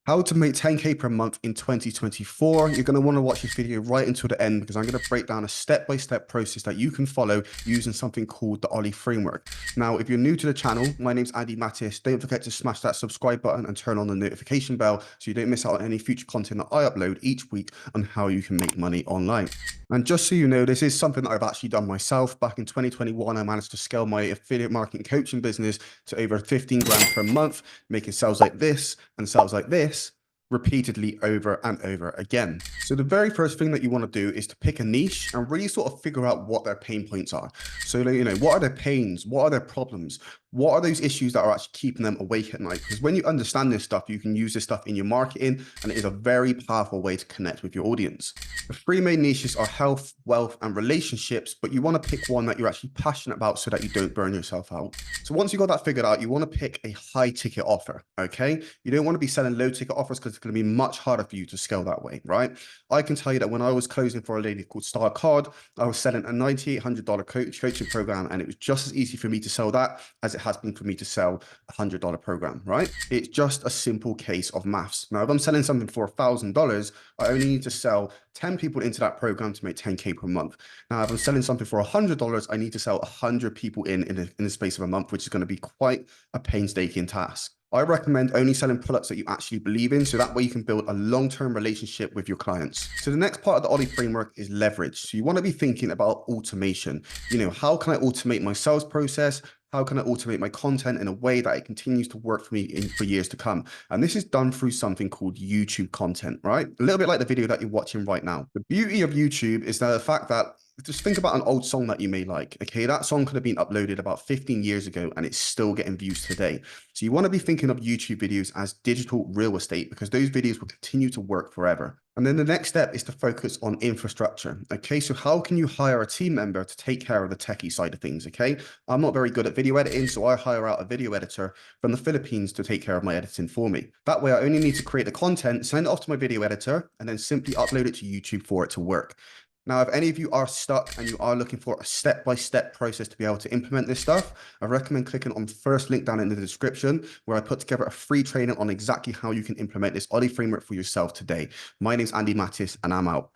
How to make 10K per month in 2024. You're going to want to watch this video right until the end because I'm going to break down a step-by-step process that you can follow using something called the Ollie framework. Now, if you're new to the channel, my name's Andy Mattis. Don't forget to smash that subscribe button and turn on the notification bell so you don't miss out on any future content that I upload each week on how you can make money online. And just so you know, this is something that I've actually done myself. Back in 2021, I managed to scale my affiliate marketing coaching business to over 15 grand per month, making sales like this and sales like this repeatedly over and over again. So the very first thing that you want to do is to pick a niche and really sort of figure out what their pain points are. So, what are their pains? What are their problems? What are those issues that are actually keeping them awake at night? Because when you understand this stuff, you can use this stuff in your marketing, and it is a very powerful way to connect with your audience. The three main niches are health, wealth, and relationships, but you want to pick one that you're actually passionate about so that you don't burn yourself out. So once you got that figured out, you want to pick a high ticket offer, okay? You don't want to be selling low ticket offers because it's going to be much harder for you to scale that way, right? I can tell you that when I was closing for a lady called Star Card, I was selling a $9,800 coaching program, and it was just as easy for me to sell that as it has been for me to sell a $100 program, right? It's just a simple case of maths. Now, if I'm selling something for $1,000, I only need to sell 10 people into that program to make 10K per month. Now, if I'm selling something for $100, I need to sell 100 people in the space of a month, which is going to be quite a painstaking task. I recommend only selling products that you actually believe in, so that way you can build a long-term relationship with your clients. So the next part of the Ollie framework is leverage. So you want to be thinking about automation. How can I automate my sales process? How can I automate my content in a way that it continues to work for me for years to come? And this is done through something called YouTube content, right? A little bit like the video that you're watching right now. The beauty of YouTube is the fact that just think about an old song that you may like. Okay, that song could have been uploaded about 15 years ago and it's still getting views today. So you want to be thinking of YouTube videos as digital real estate because those videos will continue to work forever. And then the next step is to focus on infrastructure. Okay, so how can you hire a team member to take care of the techie side of things? Okay, I'm not very good at video editing, so I hire out a video editor from the Philippines to take care of my editing for me. That way, I only need to create the content, send it off to my video editor, and then simply upload it to YouTube for it to work. Now, if any of you are stuck and you are looking for a step-by-step process to be able to implement this stuff, I recommend clicking on the first link down in the description where I put together a free training on exactly how you can implement this Ollie framework for yourself today. My name's Andy Mattis and I'm out.